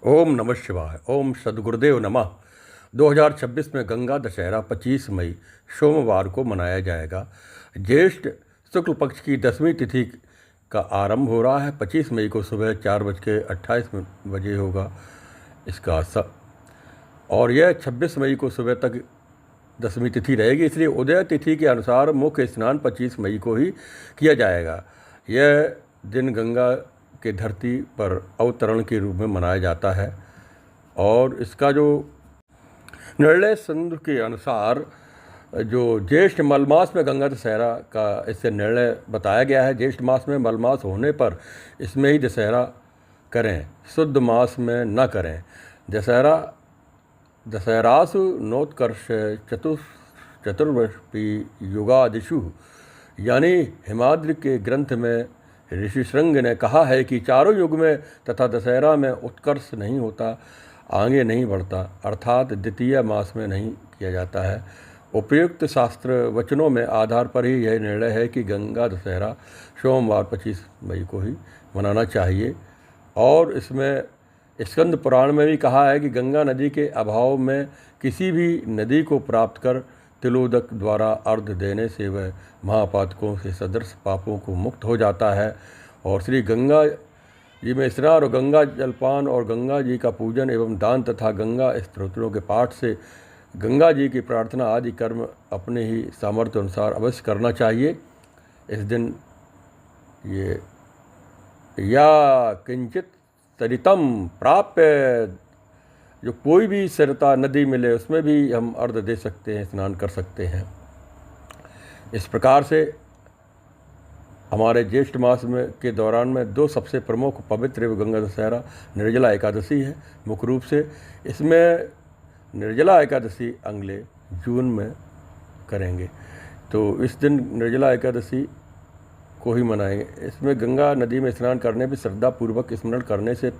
ओम नमः शिवाय। ओम सद्गुरुदेव नमः। 2026 में गंगा दशहरा 25 मई सोमवार को मनाया जाएगा। ज्येष्ठ शुक्ल पक्ष की 10वीं तिथि का आरंभ हो रहा है। 25 मई को सुबह 4:28 होगा इसका और यह 26 मई को सुबह तक 10वीं तिथि रहेगी। इसलिए उदय तिथि के अनुसार मुख्य स्नान 25 मई को ही किया जाएगा। यह दिन गंगा के धरती पर अवतरण के रूप में मनाया जाता है और इसका जो निर्णय सिंधु के अनुसार जो ज्येष्ठ मलमास में गंगा दशहरा का इससे निर्णय बताया गया है। ज्येष्ठ मास में मलमास होने पर इसमें ही दशहरा करें, शुद्ध मास में न करें। दशहरासु नोत्कर्ष चतुर्वर्षपी युगादिषु, यानी हिमाद्रि के ग्रंथ में ऋषि श्रृंग ने कहा है कि चारों युग में तथा दशहरा में उत्कर्ष नहीं होता, आगे नहीं बढ़ता, अर्थात द्वितीय मास में नहीं किया जाता है। उपयुक्त शास्त्र वचनों में आधार पर ही यह निर्णय है कि गंगा दशहरा सोमवार 25 मई को ही मनाना चाहिए। और इसमें स्कंद पुराण में भी कहा है कि गंगा नदी के अभाव में किसी भी नदी को प्राप्त कर तिलोदक द्वारा अर्घ देने से वह महापातकों से सदृश पापों को मुक्त हो जाता है। और श्री गंगा जी में स्नान और गंगा जलपान और गंगा जी का पूजन एवं दान तथा गंगा स्तोत्रों के पाठ से गंगा जी की प्रार्थना आदि कर्म अपने ही सामर्थ्य अनुसार अवश्य करना चाहिए। इस दिन ये या किंचित सरितम प्राप्य, जो कोई भी सरिता नदी मिले उसमें भी हम अर्घ दे सकते हैं, स्नान कर सकते हैं। इस प्रकार से हमारे ज्येष्ठ मास में के दौरान में दो सबसे प्रमुख पवित्र एवं गंगा दशहरा निर्जला एकादशी है मुख्य रूप से। इसमें निर्जला एकादशी अगले जून में करेंगे, तो इस दिन निर्जला एकादशी को ही मनाएंगे। इसमें गंगा नदी में स्नान करने पर श्रद्धापूर्वक स्मरण करने से,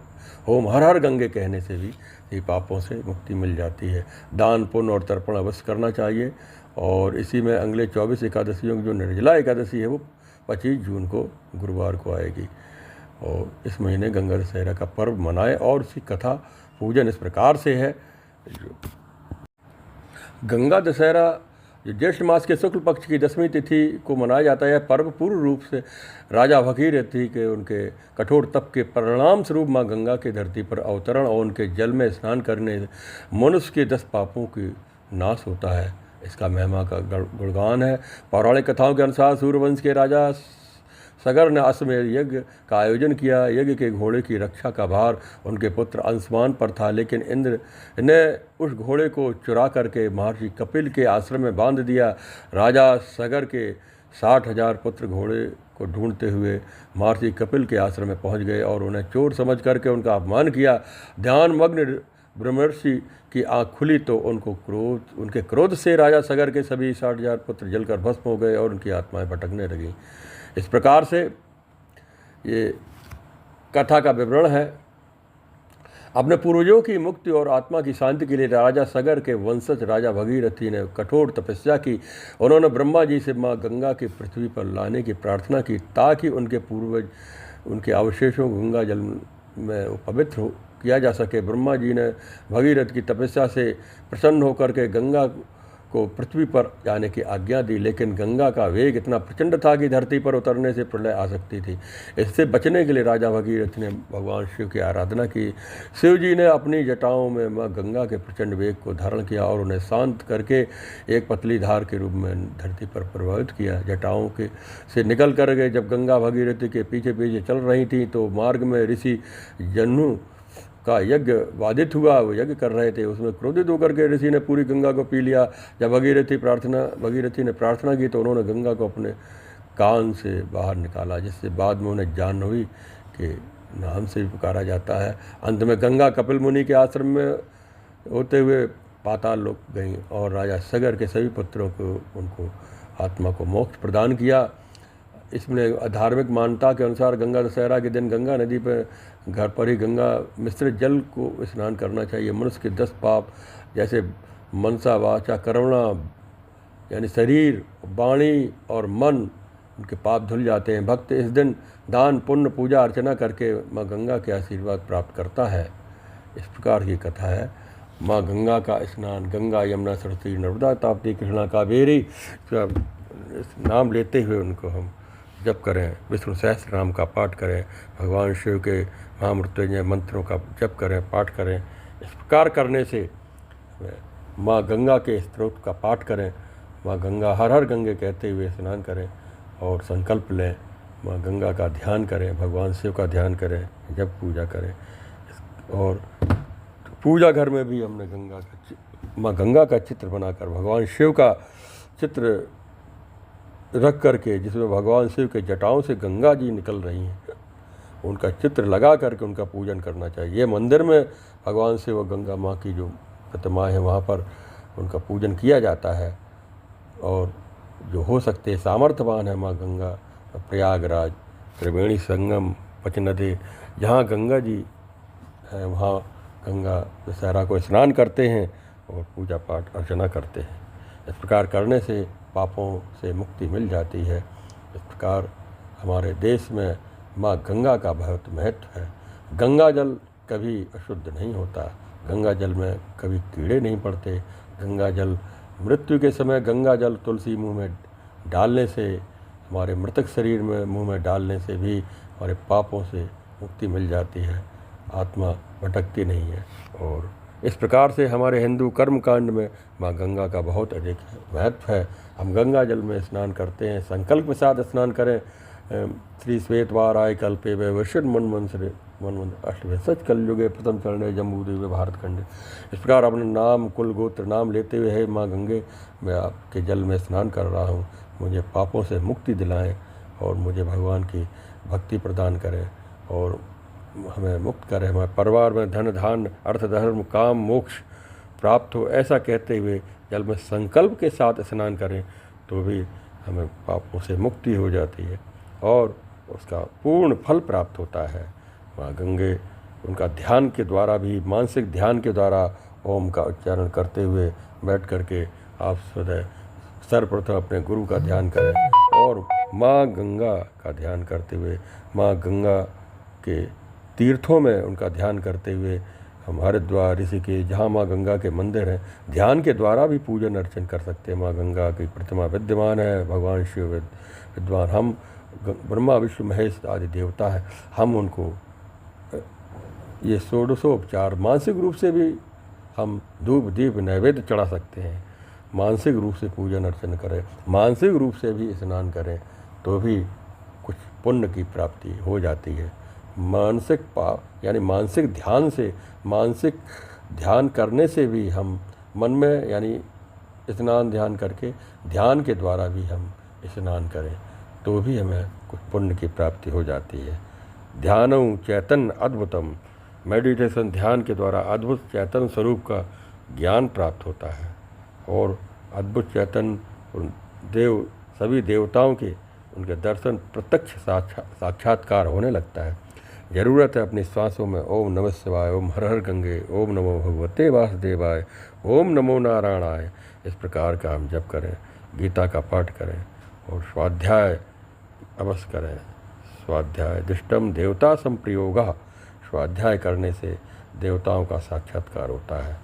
ओम हर हर गंगे कहने से भी ये पापों से मुक्ति मिल जाती है। दान पुण्य और तर्पण अवश्य करना चाहिए। और इसी में अगले 24 एकादशियों की जो निर्जला एकादशी है वो 25 जून को गुरुवार को आएगी। और इस महीने गंगा दशहरा का पर्व मनाएं। और उसकी कथा पूजन इस प्रकार से है। गंगा दशहरा जो ज्येष्ठ मास के शुक्ल पक्ष की 10वीं तिथि को मनाया जाता है। यह पर्व पूर्ण रूप से राजा भगीरथी के उनके कठोर तप के परिणाम स्वरूप माँ गंगा की धरती पर अवतरण और उनके जल में स्नान करने से मनुष्य के 10 पापों की नाश होता है। इसका महिमा का गुणगान है। पौराणिक कथाओं के अनुसार सूर्यवंश के राजा सगर ने अश्वमेध यज्ञ का आयोजन किया। यज्ञ के घोड़े की रक्षा का भार उनके पुत्र अंशुमान पर था, लेकिन इंद्र ने उस घोड़े को चुरा करके महर्षि कपिल के आश्रम में बांध दिया। राजा सगर के 60,000 पुत्र घोड़े को ढूंढते हुए महर्षि कपिल के आश्रम में पहुंच गए और उन्हें चोर समझ करके उनका अपमान किया। ध्यानमग्न ब्रह्मर्षि की आँख खुली तो उनके क्रोध से राजा सगर के सभी 60,000 पुत्र जलकर भस्म हो गए और उनकी आत्माएं भटकने लगीं। इस प्रकार से ये कथा का विवरण है। अपने पूर्वजों की मुक्ति और आत्मा की शांति के लिए राजा सगर के वंशज राजा भगीरथी ने कठोर तपस्या की। उन्होंने ब्रह्मा जी से माँ गंगा की पृथ्वी पर लाने की प्रार्थना की ताकि उनके पूर्वज उनके अवशेषों को गंगा जल में पवित्र किया जा सके। ब्रह्मा जी ने भगीरथ की तपस्या से प्रसन्न होकर के गंगा को पृथ्वी पर जाने की आज्ञा दी, लेकिन गंगा का वेग इतना प्रचंड था कि धरती पर उतरने से प्रलय आ सकती थी। इससे बचने के लिए राजा भगीरथ ने भगवान शिव की आराधना की। शिव जी ने अपनी जटाओं में माँ गंगा के प्रचंड वेग को धारण किया और उन्हें शांत करके एक पतली धार के रूप में धरती पर प्रभावित किया। जटाओं के से निकल कर गए। जब गंगा भगीरथ के पीछे पीछे चल रही थी तो मार्ग में ऋषि जन्नु का यज्ञ बाधित हुआ। वो यज्ञ कर रहे थे, उसमें क्रोधित होकर के ऋषि ने पूरी गंगा को पी लिया। जब भगीरथी ने प्रार्थना की तो उन्होंने गंगा को अपने कान से बाहर निकाला, जिससे बाद में उन्हें जान हुई कि नाम से भी पुकारा जाता है। अंत में गंगा कपिल मुनि के आश्रम में होते हुए पाताल लोक गई और राजा सगर के सभी पुत्रों को उनको आत्मा को मोक्ष प्रदान किया। इसमें धार्मिक मान्यता के अनुसार गंगा दशहरा के दिन गंगा नदी पर घर पर ही गंगा मिश्रित जल को स्नान करना चाहिए। मनुष्य के 10 पाप जैसे मनसा वाचा कर्मणा यानी शरीर, वाणी और मन, उनके पाप धुल जाते हैं। भक्त इस दिन दान पुण्य पूजा अर्चना करके माँ गंगा के आशीर्वाद प्राप्त करता है। इस प्रकार की कथा है। माँ गंगा का स्नान, गंगा यमुना सरस्वती नर्मदा ताप्ती कृष्णा कावेरी, नाम लेते हुए उनको हम जप करें, विष्णु सहस्त्र नाम का पाठ करें, भगवान शिव के महामृत्युंजय मंत्रों का जप करें, पाठ करें। इस प्रकार करने से माँ गंगा के स्त्रोत का पाठ करें, माँ गंगा हर हर गंगे कहते हुए स्नान करें और संकल्प लें, माँ गंगा का ध्यान करें, भगवान शिव का ध्यान करें, जब पूजा करें। और पूजा घर में भी हमने माँ गंगा का चित्र बनाकर, भगवान शिव का चित्र रख करके, जिसमें भगवान शिव के जटाओं से गंगा जी निकल रही हैं, उनका चित्र लगा करके उनका पूजन करना चाहिए। ये मंदिर में भगवान शिव और गंगा माँ की जो प्रतिमा है वहाँ पर उनका पूजन किया जाता है। और जो हो सकते सामर्थ्यवान है माँ गंगा, प्रयागराज, त्रिवेणी संगम, पचनदे, जहाँ गंगा जी है वहाँ गंगा दशहरा को स्नान करते हैं और पूजा पाठ अर्चना करते हैं। इस प्रकार करने से पापों से मुक्ति मिल जाती है। इस प्रकार हमारे देश में माँ गंगा का बहुत महत्व है। गंगा जल कभी अशुद्ध नहीं होता, गंगा जल में कभी कीड़े नहीं पड़ते। गंगा जल, मृत्यु के समय गंगा जल तुलसी मुंह में डालने से, हमारे मृतक शरीर में मुंह में डालने से भी हमारे पापों से मुक्ति मिल जाती है, आत्मा भटकती नहीं है। और इस प्रकार से हमारे हिंदू कर्मकांड में माँ गंगा का बहुत अधिक महत्व है। हम गंगा जल में स्नान करते हैं, संकल्प के साथ स्नान करें। श्री श्वेतवार आय कल्पे वे वैश्वन मन अष्टभे सच कलयुगे प्रथम चरणे जम्बूद्वीपे भारत खंडे। इस प्रकार अपने नाम, कुल, गोत्र, नाम लेते हुए, हे माँ गंगे, मैं आपके जल में स्नान कर रहा हूँ, मुझे पापों से मुक्ति दिलाएं और मुझे भगवान की भक्ति प्रदान करें और हमें मुक्त करें, हमारे परिवार में धन धान्य अर्थ धर्म काम मोक्ष प्राप्त हो। ऐसा कहते हुए जल में संकल्प के साथ स्नान करें तो भी हमें पापों से मुक्ति हो जाती है और उसका पूर्ण फल प्राप्त होता है। माँ गंगे, उनका ध्यान के द्वारा भी, मानसिक ध्यान के द्वारा ओम का उच्चारण करते हुए बैठ करके आप सदैव सर्वप्रथम अपने गुरु का ध्यान करें और माँ गंगा का ध्यान करते हुए, माँ गंगा के तीर्थों में उनका ध्यान करते हुए हम हरिद्वार, ऋषिकेश, जहाँ माँ गंगा के मंदिर हैं, ध्यान के द्वारा भी पूजन अर्चन कर सकते हैं। माँ गंगा की प्रतिमा विद्यमान है, भगवान शिव विद्वान, हम ब्रह्मा विष्णु महेश आदि देवता हैं, हम उनको ये षोडशोपचार मानसिक रूप से भी हम धूप दीप नैवेद्य चढ़ा सकते हैं। मानसिक रूप से पूजन अर्चन करें, मानसिक रूप से भी स्नान करें तो भी कुछ पुण्य की प्राप्ति हो जाती है। मानसिक पाप यानी मानसिक ध्यान से, मानसिक ध्यान करने से भी हम मन में यानी स्नान ध्यान करके, ध्यान के द्वारा भी हम स्नान करें तो भी हमें कुछ पुण्य की प्राप्ति हो जाती है। ध्यानम चैतन्य अद्भुतम, मेडिटेशन ध्यान के द्वारा अद्भुत चैतन्य स्वरूप का ज्ञान प्राप्त होता है और अद्भुत चैतन्य देव, सभी देवताओं के उनके दर्शन प्रत्यक्ष साक्षात्कार होने लगता है। ज़रूरत है अपनी श्वासों में ओम नमः शिवाय, ओम हर हर गंगे, ओम नमो भगवते वासुदेवाय, ओम नमो नारायणाय, इस प्रकार का हम जप करें, गीता का पाठ करें और स्वाध्याय अवश्य करें। स्वाध्याय दृष्टम देवता संप्रयोगा, स्वाध्याय करने से देवताओं का साक्षात्कार होता है,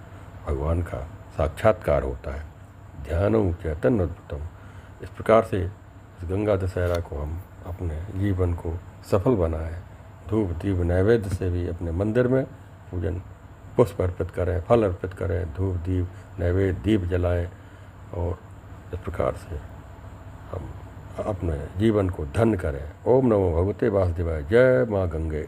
भगवान का साक्षात्कार होता है। ध्यानम चैतन्य अद्भुतम। इस प्रकार से इस गंगा दशहरा को हम अपने जीवन को सफल बनाएं। धूप दीप नैवेद्य से भी अपने मंदिर में पूजन पुष्प अर्पित करें, फल अर्पित करें, धूप दीप नैवेद्य दीप जलाएं और इस प्रकार से हम अपने जीवन को धन्य करें। ओम नमो भगवते वासुदेवाय। जय माँ गंगे।